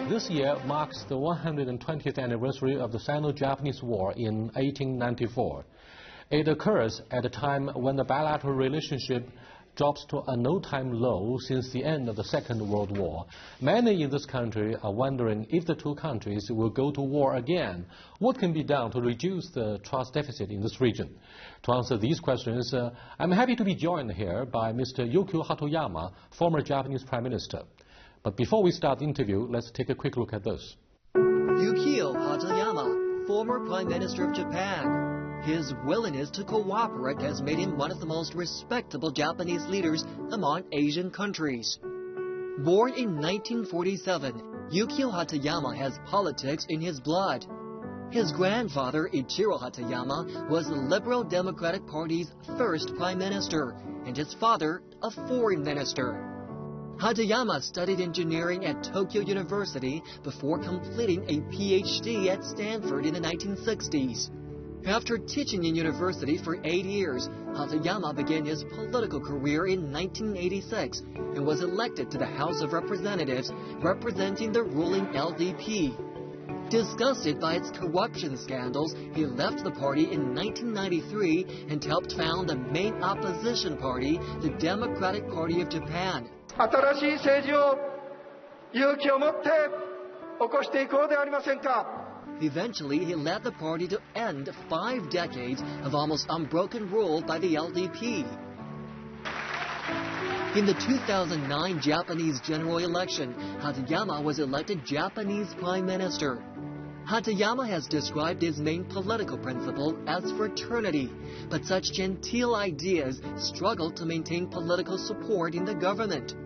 This year marks the 120th anniversary of the Sino-Japanese War in 1894. It occurs at a time when the bilateral relationship drops to a no-time low since the end of the Second World War. Many in this country are wondering if the two countries will go to war again. What can be done to reduce the trust deficit in this region? To answer these questions, I'm happy to be joined here by Mr. Yukio Hatoyama, former Japanese Prime Minister. But before we start the interview, let's take a quick look at this. Yukio Hatoyama, former Prime Minister of Japan. His willingness to cooperate has made him one of the most respectable Japanese leaders among Asian countries. Born in 1947, Yukio Hatoyama has politics in his blood. His grandfather, Ichiro Hatoyama, was the Liberal Democratic Party's first Prime Minister, and his father, a foreign minister. Hatoyama studied engineering at Tokyo University before completing a PhD at Stanford in the 1960s. After teaching in university for 8 years, Hatoyama began his political career in 1986 and was elected to the House of Representatives representing the ruling LDP. Disgusted by its corruption scandals, he left the party in 1993 and helped found the main opposition party, the Democratic Party of Japan. 新しい政治を勇気を持って起こしていこうではありませんか。 Eventually, he led the party to end 5 decades of almost unbroken rule by the LDP. In the 2009 Japanese general election, Hatoyama was elected Japanese Prime Minister. Hatoyama has described his main political principle as fraternity, but such genteel ideas struggle to maintain political support in the government.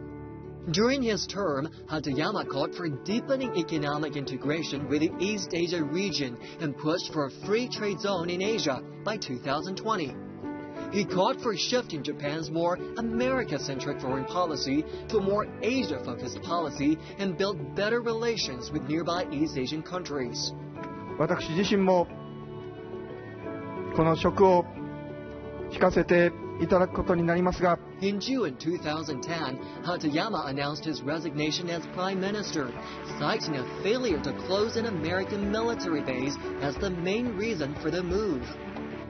During his term, Hatoyama called for deepening economic integration with the East Asia region and pushed for a free trade zone in Asia by 2020. He called for shifting Japan's more America-centric foreign policy to a more Asia-focused policy and build better relations with nearby East Asian countries. 私自身もこの職を引かせていただくことになりますが。 In June 2010, Hatoyama announced his resignation as Prime Minister, citing a failure to close an American military base as the main reason for the move.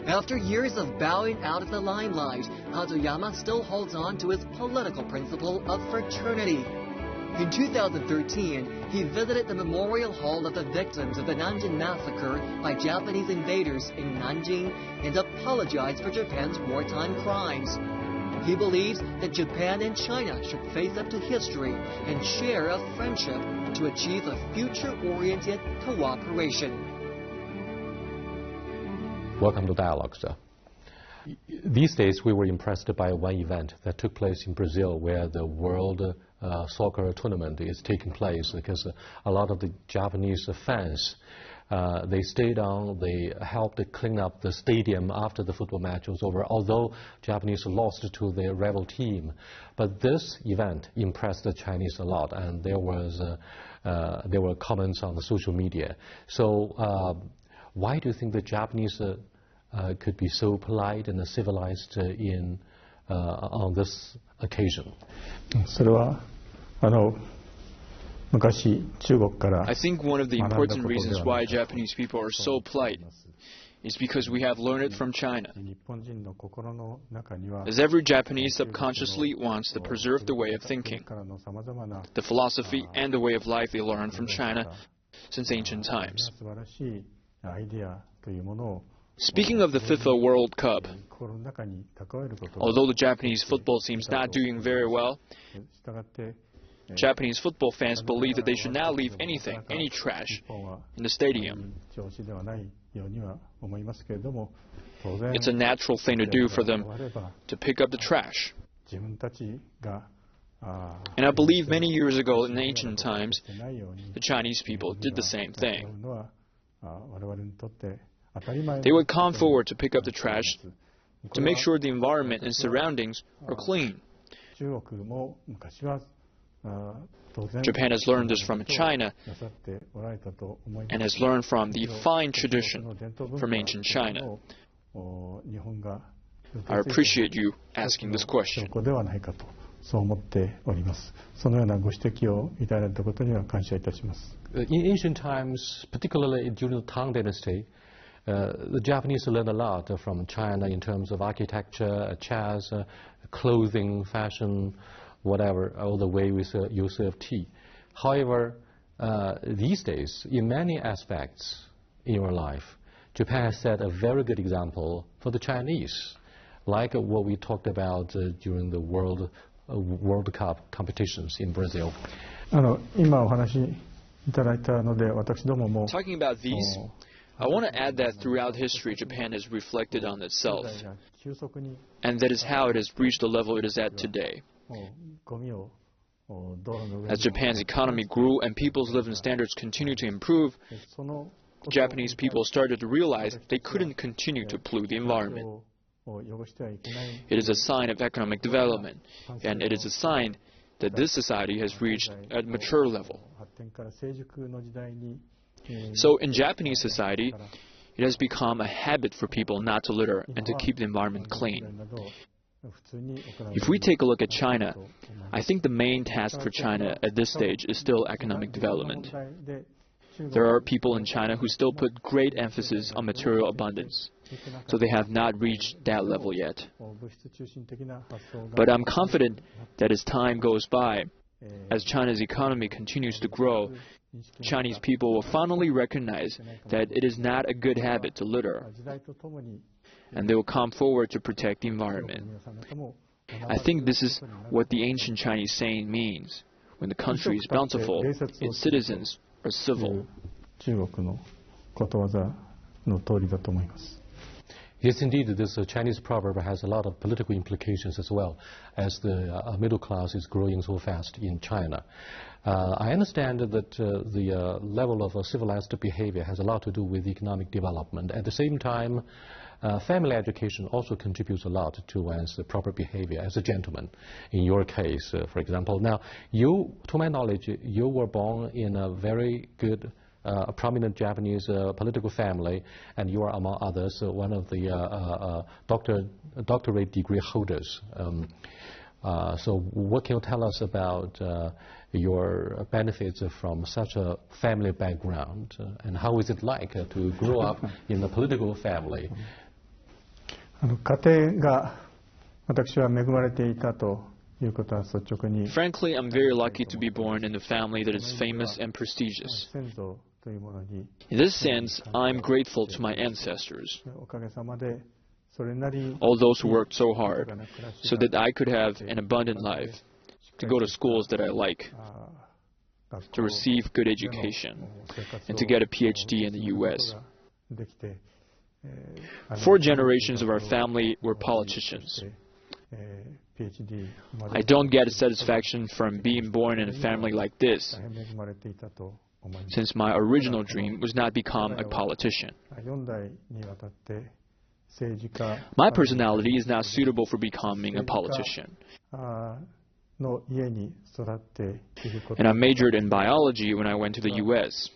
After years of bowing out of the limelight, Hatoyama still holds on to his political principle of fraternity. In 2013, he visited the Memorial Hall of the victims of the Nanjing massacre by Japanese invaders in Nanjing and apologized for Japan's wartime crimes. He believes that Japan and China should face up to history and share a friendship to achieve a future-oriented cooperation. Welcome to Dialogue, sir. These days, we were impressed by one event that took place in Brazil, where the World Soccer Tournament is taking place, because a lot of the Japanese fans, they stayed on, they helped clean up the stadium after the football match was over, although Japanese lost to their rival team. But this event impressed the Chinese a lot, and there were comments on the social media. So why do you think the Japanese could be so polite and civilized on this occasion? I think one of the important reasons why Japanese people are so polite is because we have learned it from China. As every Japanese subconsciously wants to preserve the way of thinking, the philosophy and the way of life they learned from China since ancient times. Speaking of the FIFA World Cup, although the Japanese football team's not doing very well, Japanese football fans believe that they should not leave anything, any trash, in the stadium. It's a natural thing to do for them to pick up the trash. And I believe many years ago in ancient times, the Chinese people did the same thing. They would come forward to pick up the trash to make sure the environment and surroundings are clean. Japan has learned this from China and has learned from the fine tradition from ancient China. I appreciate you asking this question. そう思っております。そのようなご指摘をいただいたことには感謝いたします。In ancient times, particularly during the Tang Dynasty, the Japanese learned a lot from China in terms of architecture, chess, clothing, fashion, whatever, all the way you serve tea. However, these days, in many aspects in your life, Japan has set a very good example for the Chinese, like what we talked about during the World Cup competitions in Brazil. 今お話しいただいたので、私どもも Talking about these, I want to add that throughout history, Japan has reflected on itself, and that is how it has reached the level it is at today. As Japan's economy grew and people's living standards continued to improve, Japanese people started to realize they couldn't continue to pollute the environment. It is a sign of economic development, and it is a sign that this society has reached a mature level. So in Japanese society, it has become a habit for people not to litter and to keep the environment clean. If we take a look at China, I think the main task for China at this stage is still economic development. There are people in China who still put great emphasis on material abundance, so they have not reached that level yet. But I'm confident that as time goes by, as China's economy continues to grow, Chinese people will finally recognize that it is not a good habit to litter, and they will come forward to protect the environment. I think this is what the ancient Chinese saying means: when the country is bountiful, its citizens are civil. Yes, indeed, this Chinese proverb has a lot of political implications as well, as the middle class is growing so fast in China. I understand that the level of civilized behavior has a lot to do with economic development. At the same time, family education also contributes a lot to one's proper behavior as a gentleman. In your case, for example, now, you, to my knowledge, you were born in a very good a prominent Japanese political family, and you are, among others, one of the doctorate degree holders. So what can you tell us about your benefits from such a family background, and how is it like to grow up in a political family? 家庭が私は恵まれていたということは率直に Frankly, I'm very lucky to be born in a family that is famous and prestigious. In this sense, I'm grateful to my ancestors, all those who worked so hard, so that I could have an abundant life, to go to schools that I like, to receive good education, and to get a PhD in the U.S. 4 generations of our family were politicians. I don't get satisfaction from being born in a family like this, since my original dream was not become a politician. My personality is not suitable for becoming a politician. And I majored in biology when I went to the U.S.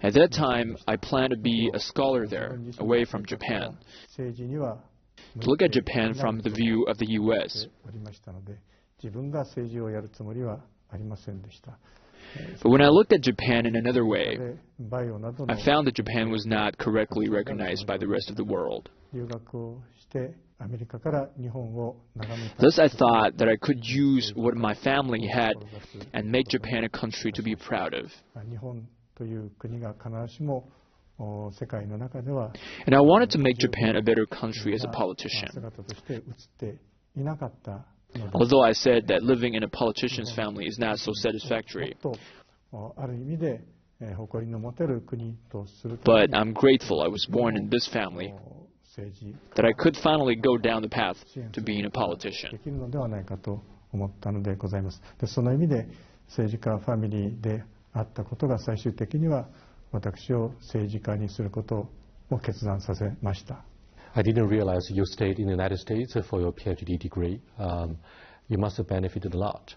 At that time, I planned to be a scholar there, away from Japan, to look at Japan from the view of the U.S. But when I looked at Japan in another way, I found that Japan was not correctly recognized by the rest of the world. Thus, I thought that I could use what my family had and make Japan a country to be proud of. And I wanted to make Japan a better country as a politician. Although I said that living in a politician's family is not so satisfactory. But I'm grateful I was born in this family, that I could finally go down the path to being a politician. I didn't realize you stayed in the United States for your PhD degree. You must have benefited a lot.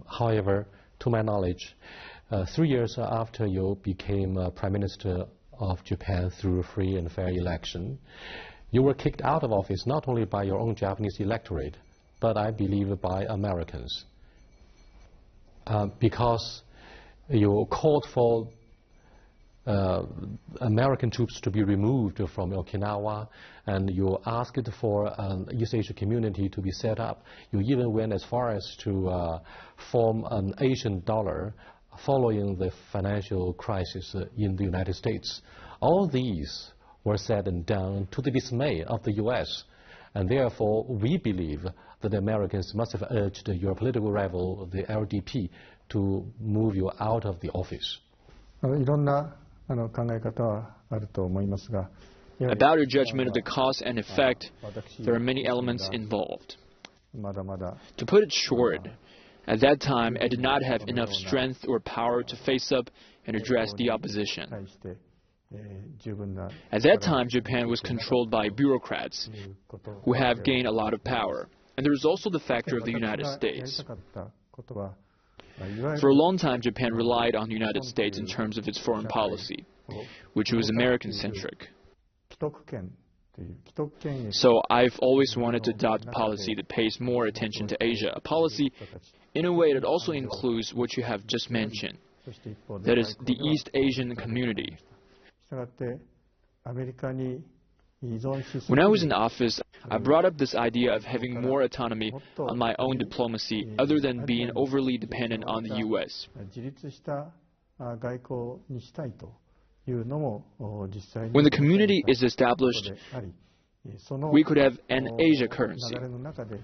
However, to my knowledge, 3 years after you became Prime Minister of Japan through a free and fair election, you were kicked out of office not only by your own Japanese electorate, but I believe by Americans. Because you called for American troops to be removed from Okinawa, and you asked for an East Asia community to be set up. You even went as far as to form an Asian dollar following the financial crisis in the United States. All these were said and done to the dismay of the U.S., and therefore we believe that the Americans must have urged your political rival, the LDP, to move you out of the office. いろんな考え方はあると思いますが、 About your judgment of the cause and effect, there are many elements involved. まだまだ To put it short, at that time I did not have enough strength or power to face up and address the opposition. 対して、十分な At that time, Japan was controlled by bureaucrats who have gained a lot of power. And there is also the factor of the United States. やりたかったことは、いわゆ For a る long time, Japan relied on the United States in terms of its foreign policy, which was American-centric. 既得権という既得権益 So I've always wanted to adopt a policy that pays more attention to Asia, a policy in a way that also includes what you have just mentioned, そして一方で that is the East Asian community. したがってアメリカに依存しす When ぎ I る was in office, I brought up this idea of having more autonomy on my own diplomacy other than being overly dependent on the U.S. 自立した外交にしたいというのも実際に When the community is established, ありその we could have an Asia currency. 流れの中で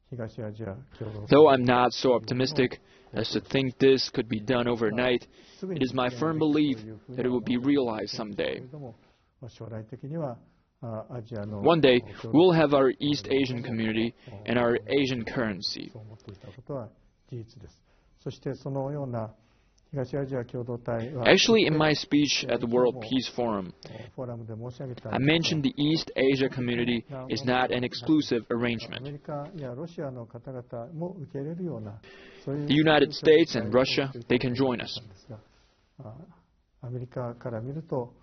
東アジア共同 Though I'm not so optimistic as to think this could be done overnight, it is my firm belief that it will be realized someday. 将来的にはアジアの One day, we'll have our East Asian community and our Asian currency. そう思っていたことは事実です。そしてそのような東アジア共同体は Actually, in my speech at the World Peace Forum, フォーラムで申し上げた I mentioned the East Asia community is not an exclusive ア arrangement. メリカやロシアの方々も受け入れるようなそういう The United States and Russia, they can join us. アメリカから見ると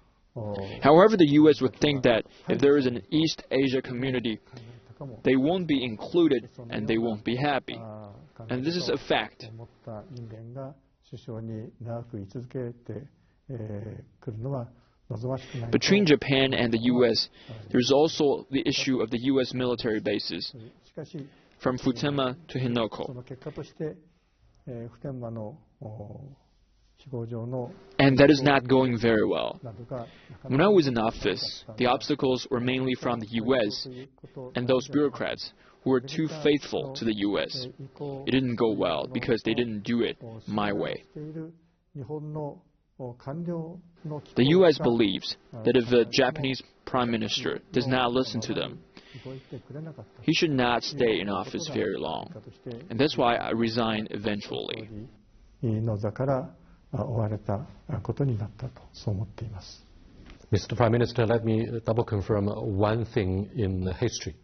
However, the U.S. would think that if there is an East Asia community, they won't be included and they won't be happy. And this is a fact. 思った人間が首相に長く居続けてくるのは望ましくないと Between Japan and the U.S., there's also the issue of the U.S. military bases, しかし from Futenma to そ Hinoko. の結果として普天間の飛行場の And that is not going very well. などが When I was in office, the obstacles were mainly from the U.S. and those bureaucrats who were too faithful to the U.S. It didn't go well because they didn't do it my way. している日本の官僚の The U.S. believes that if a Japanese prime minister does not listen to them, 動いてくれなかった he should not stay in office very long. として And that's why I resigned eventually. の座から追われたことになったとそう思っています。 Mr. Prime Minister, let me double confirm one thing in history.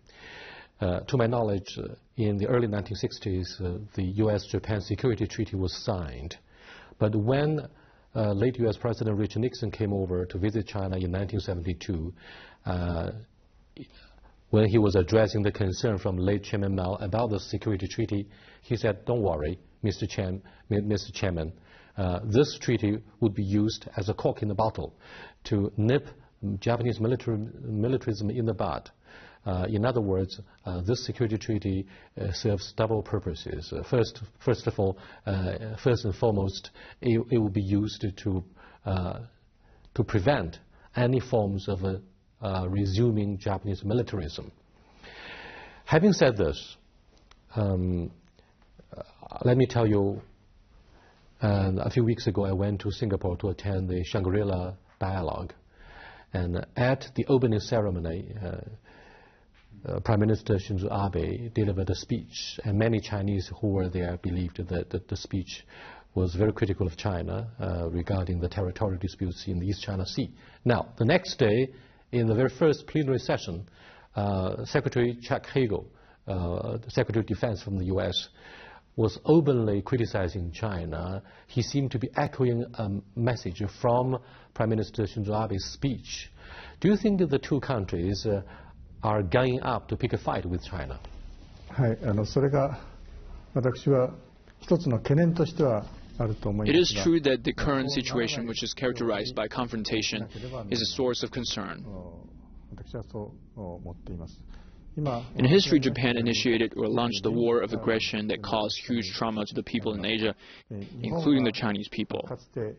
To my knowledge, in the early 1960s, the U.S.-Japan Security Treaty was signed. But when late U.S. President Richard Nixon came over to visit China in 1972, when he was addressing the concern from late Chairman Mao about the security treaty, he said, "Don't worry, Mr. Chairman, this treaty would be used as a cork in the bottle to nip Japanese militarism in the bud. In other words, this security treaty serves double purposes. First and foremost, it will be used to prevent any forms of resuming Japanese militarism." Having said this, let me tell you, a few weeks ago I went to Singapore to attend the Shangri-La Dialogue. And at the opening ceremony, Prime Minister Shinzo Abe delivered a speech, and many Chinese who were there believed that the speech was very critical of China regarding the territorial disputes in the East China Sea. Now, the next day, in the very first plenary session, Secretary Chuck Hagel, the Secretary of Defense from the U.S., was openly criticizing China. He seemed to be echoing a message from Prime Minister Shinzo Abe's speech. Do you think that the two countries are ganging up to pick a fight with China? はい、それが私は一つの懸念としてはあると思い It ま is すが、 true that the current situation, which is characterized by confrontation, is a source of concern. 私はそう思っています。今、 In history, Japan initiated or launched the war of aggression that caused huge trauma to the people in Asia, including the Chinese people. かつて、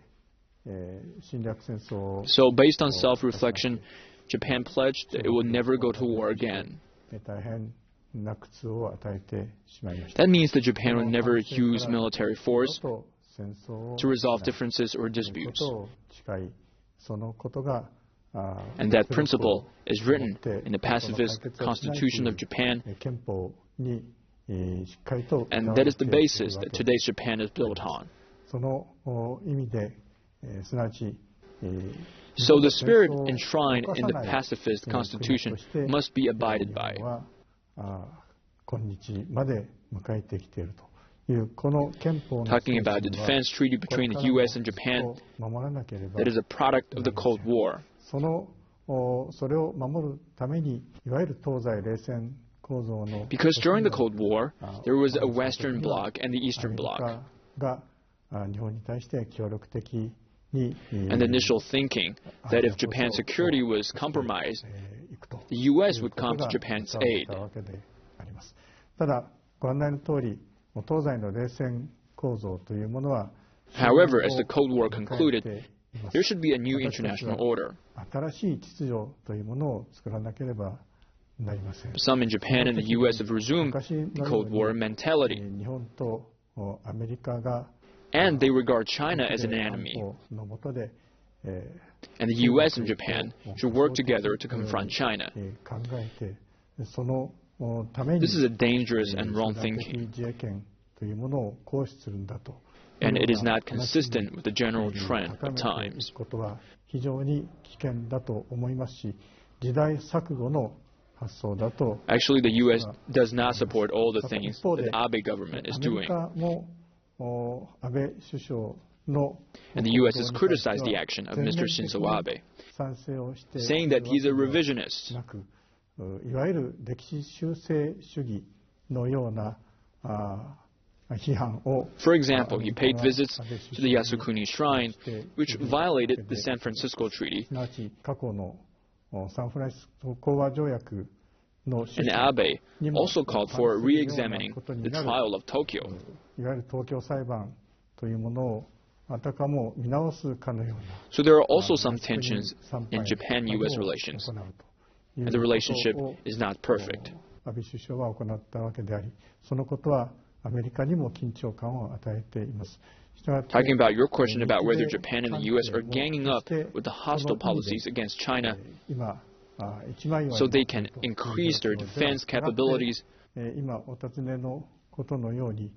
侵略戦争を So, based on self-reflection, Japan pledged that it would never go to war again. 大変な苦痛を与えてしまいました。 That means that Japan would never use military force と戦争を to resolve differences or こ disputes. とを誓い、そのことが And that principle is written in the pacifist Constitution of Japan, 憲法にしっかりと and that is the basis that today's Japan is built on. その意味で、すなわち、 So the spirit enshrined in the pacifist constitution must be abided by. 今日まで迎えてきているというこの憲法の Talking about the defense treaty between the U.S. and Japan 守らなければ that is a product of the Cold War. それを守るためにいわゆる東西冷戦構造の Because during the Cold War, there was a Western bloc and the Eastern アメリ bloc. カが日本に対して協力的に And the initial thinking that if Japan's security was compromised, いくと the U.S. would come to Japan's aid. わけであります。ただご案内の通り東西の冷戦構造というものは However, as the Cold War concluded, there should be a new international order. 新しい秩序というものを作らなければなりません。 Some in Japan and the U.S. have resumed the Cold War mentality, 日本とアメリカが and they regard China as an enemy. の下で And the U.S. and Japan should work together to confront China. 考えてそのために This is a dangerous and wrong 集団 thinking, 的自衛権というものを行使するんだと。 and it is not consistent with the general trend of 高めてい times. くことは非常に危険だと思いますし、時代錯誤の発想だと。 Actually, the U.S. does not support all the things that the Abe government is アメリ doing. カも安倍首相の And the U.S. has criticized the action of Mr. Shinzo Abe, 賛成をして saying that he's a revisionist. なく、いわゆる歴史修正主義のような批判を For example, he paid visits to the Yasukuni Shrine, which violated the San Francisco Treaty, すなわち過去のサンフランシスコ講和条約の and Abe also called for re-examining the trial of Tokyo. いわゆる東京裁判というものをあたかも見直すかのような So there are also some tensions in Japan-U.S. relations, 行うという and the relationship ことを is not perfect. 安倍首相は行ったわけであり、そのことはアメリカにも緊張感を与えています。 Talking about your question about whether Japan and the U.S. are ganging up with the hostile policies against China 今一枚岩 so they can increase their defense capabilities, 今お尋ねのことのように、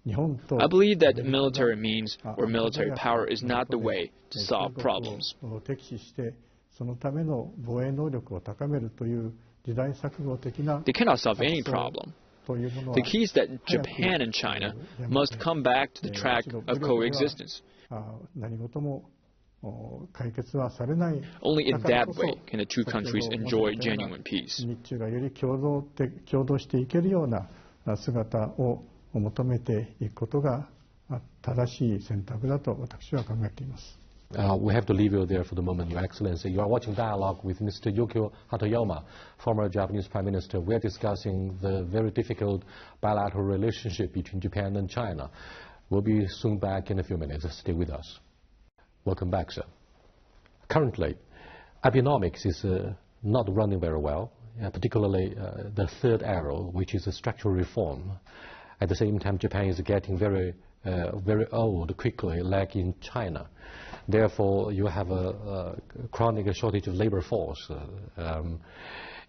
日本と I believe that military means or military power is not the way to solve problems. 敵視してそのための防衛能力を高めるという時代錯誤的な They cannot solve any problem. というものは The key is that Japan and China must come back to the track of coexistence. 何事も解決はされない Only in だから that こそ way can the two countries enjoy genuine peace. 日中がより共同していけるような姿を求めていくことが正しい選択だと私は考えています。We have to leave you there for the moment, Your Excellency. You are watching Dialogue with Mr. Yukio Hatoyama, former Japanese Prime Minister. We are discussing the very difficult bilateral relationship between Japan and China. We'll be soon back in a few minutes. Stay with us. Welcome back, sir. Currently, Abenomics is not running very well, particularly the third arrow, which is a structural reform. At the same time, Japan is getting very old quickly, like in China. Therefore, you have a chronic shortage of labor force.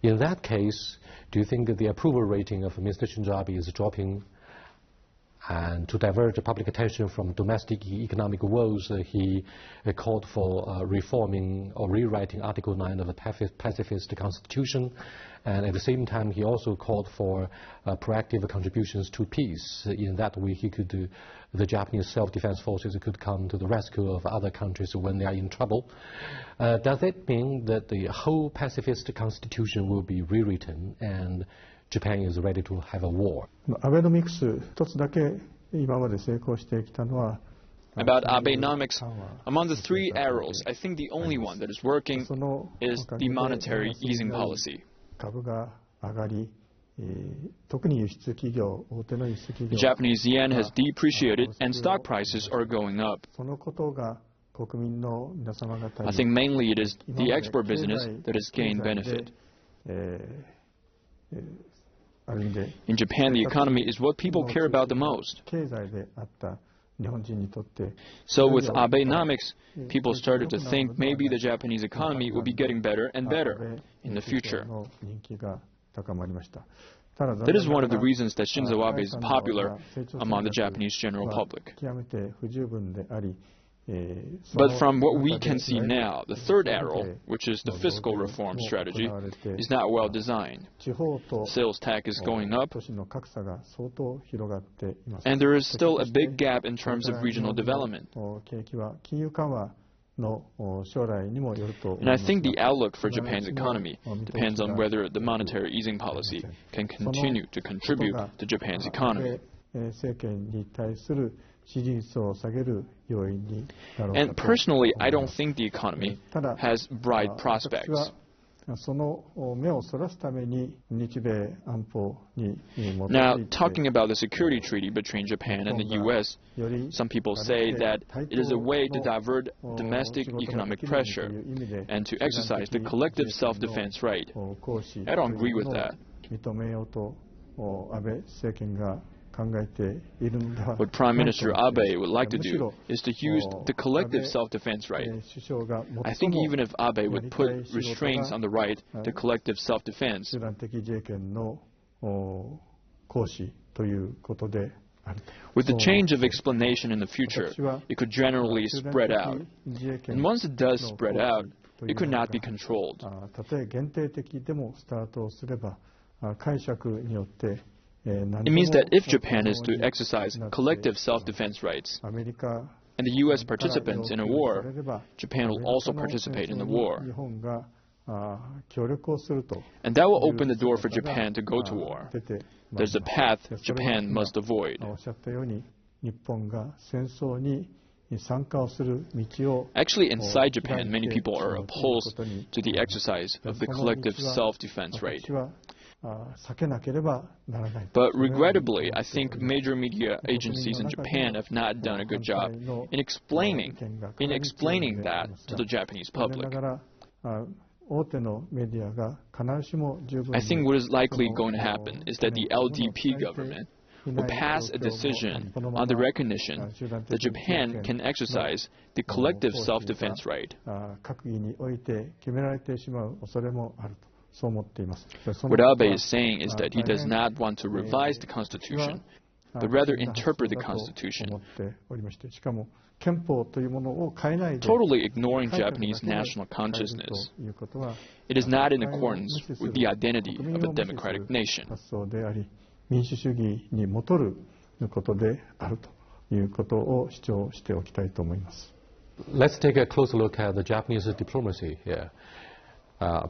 In that case, do you think that the approval rating of Mr. Shinzo Abe is dropping? And to divert the public attention from domestic economic woes, he called for reforming or rewriting Article 9 of the pacifist constitution. And at the same time, he also called for proactive contributions to peace. In that way, the Japanese self-defense forces could come to the rescue of other countries when they are in trouble. Does it mean that the whole pacifist constitution will be rewritten? And Japan is ready to have a war. アベノミクス一つだけ今まで成功してきたのは About Abenomics, among the three arrows, I think the only one that is working is the monetary easing policy. 株が上がり、特に輸出企業、大手の輸出企 The 業 Japanese yen has depreciated and stock prices are going up. そのことが国民の皆様方 I に think mainly it is the export business that has gained benefit. ある意味で In Japan, the economy is what people care about the most. 経済であった日本人にとって So with Abenomics, people started to think maybe the Japanese economy will be getting better and better in the future. の人気が高まりました。ただ That is one of the reasons that Shinzo Abe is popular among the Japanese general は public. 極めて不十分であり、But from what we can see now, the third arrow, which is the fiscal reform strategy, is not well designed. 地方と Sales tax is going up, 都市の格差が相当広がっています。 and there is still a big gap in terms of regional development. 景気は金融緩和の将来にもよると思い And ま I す think the が outlook for Japan's economy depends on whether the monetary easing policy can continue to contribute to Japan's economy. 政権に対する支持率を下げる要因になろうか And と personally, I don't think the economy ただ has bright 私 prospects. はその目をそらすために日米安保に基づ Now, いて talking about the security treaty between Japan and the U.S., より some people say that it is a way to divert domestic economic pressure and to exercise the collective self-defense right. 行使 I don't agree with というのを that. 認めようと安倍政権が考えているのでは What Prime ない Minister と Abe would like to むし do ろ is to use the collective self-defense right. 首相が I 最 think も even if Abe would put restraints on the right to collective self-defense, 集団的自衛権の行使ということである。 with the そう change of explanation in the future, 私は it could generally 集団 spread 的 out. 自衛権 And once it does の spread 行 out, 使という it could のが not be controlled. たとえ限定的でもスタートをすれば解釈によって何 It でも means that if Japan 可 is 能 to に exercise なって collective self-defense rights, アメリカ and the U.S. から要 participants in a 求 war, されれば Japan will also participate in the アメリカの戦争に war. 日本が協力をすると And that will open the door for Japan to go to war. 出てまいり There's a ます path それは Japan must avoid. おっしゃったように日本が戦争に参加をする道を Actually, inside Japan, many people are opposed to the exercise of the collective self-defense right. 私は避けなければならない。 But regrettably, I think major media agencies in Japan have not done a good job in explaining that to the Japanese 残念 public. ながら大手のメディアが必ずしも十分 I に think what is likely going to happen is that the LDP government will pass a decision on the recognition that Japan can exercise the collective self-defense right. 閣議において決められてしまう恐れもあるとそう思っています。 What Abe is saying is that he does not want to revise the Constitution, but rather interpret the 思 Constitution, っておりまして、しかも憲法というものを変えないで totally ignoring 改革だ Japanese けで national 変える consciousness. ということは It is not in accordance with the identity 国 of 民 a を無視する democratic nation. 発想であり、民主主義に基ることであるということを主張しておきたいと思います。 Let's take a closer look at the Japanese diplomacy here.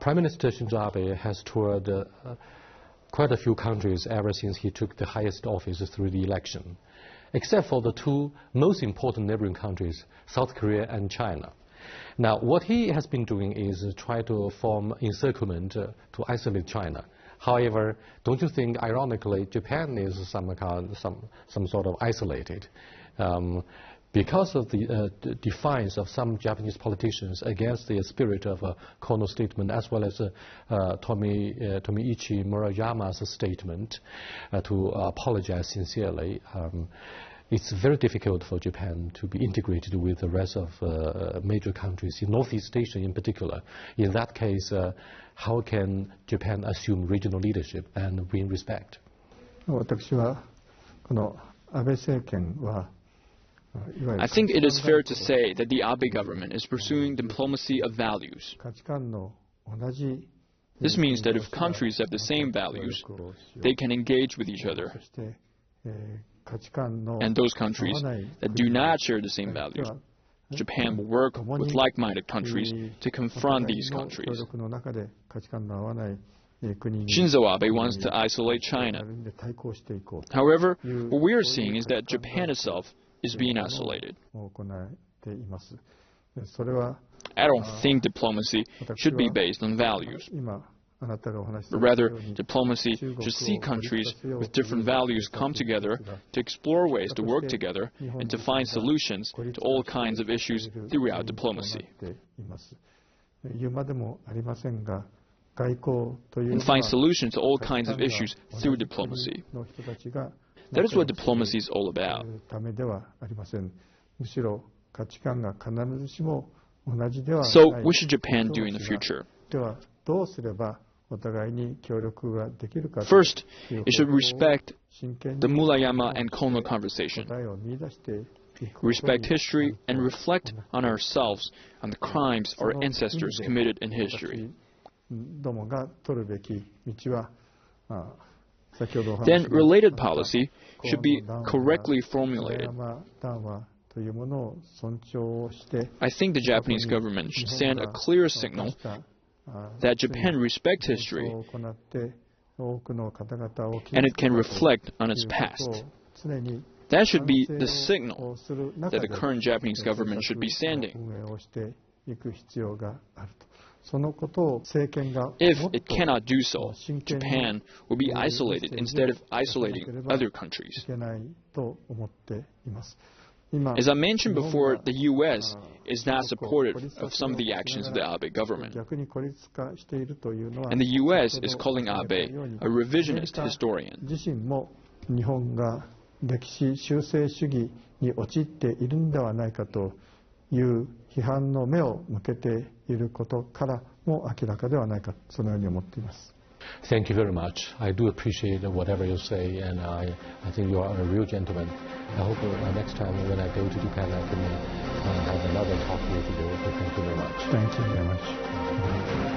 Prime Minister Shinzo Abe has toured quite a few countries ever since he took the highest office through the election, except for the two most important neighboring countries, South Korea and China. Now, what he has been doing is try to form encirclement to isolate China. However, don't you think, ironically, Japan is some sort of isolated? Because of the defiance of some Japanese politicians against the spirit of Kono's statement, as well as Tomiichi Murayama's statement to apologize sincerely, it's very difficult for Japan to be integrated with the rest of major countries, in Northeast Asia in particular. In that case, how can Japan assume regional leadership and win respect? 私はこの安倍政権は I think it is fair to say that the Abe government is pursuing diplomacy of values. 価値観の同じ This means that if countries have the same values, they can engage with each other. そして価値観の And those countries that do not share the same values, Japan will work with like-minded countries to confront these 協 countries. 力の中で価値観の合わない Shinzo Abe wants to isolate China. However, what we are seeing is that Japan itself is being isolated. I don't think diplomacy should be based on values, but rather diplomacy should see countries with different values come together to explore ways to work together and to find solutions to all kinds of issues throughout diplomacy. And find solutions to all kinds of issues through diplomacy. That is what diplomacy is all about. So, what should Japan do in the future? First, it should respect the Mulayama and Kono conversation, respect history, and reflect on ourselves, on the crimes our ancestors committed in history. Then, related policy should be correctly formulated. I think the Japanese government should send a clear signal that Japan respects history and it can reflect on its past. That should be the signal that the current Japanese government should be sending. If it cannot do so, Japan will be isolated instead of isolating other countries. As I mentioned before, the U.S. is not supportive of some of the actions of the Abe government. And the U.S. is calling Abe a revisionist historian. Thank you very much. I do appreciate whatever you say, and I think you are a real gentleman. I hope next time when I go to Japan I can have another talk with you. Thank you very much. Thank you very much.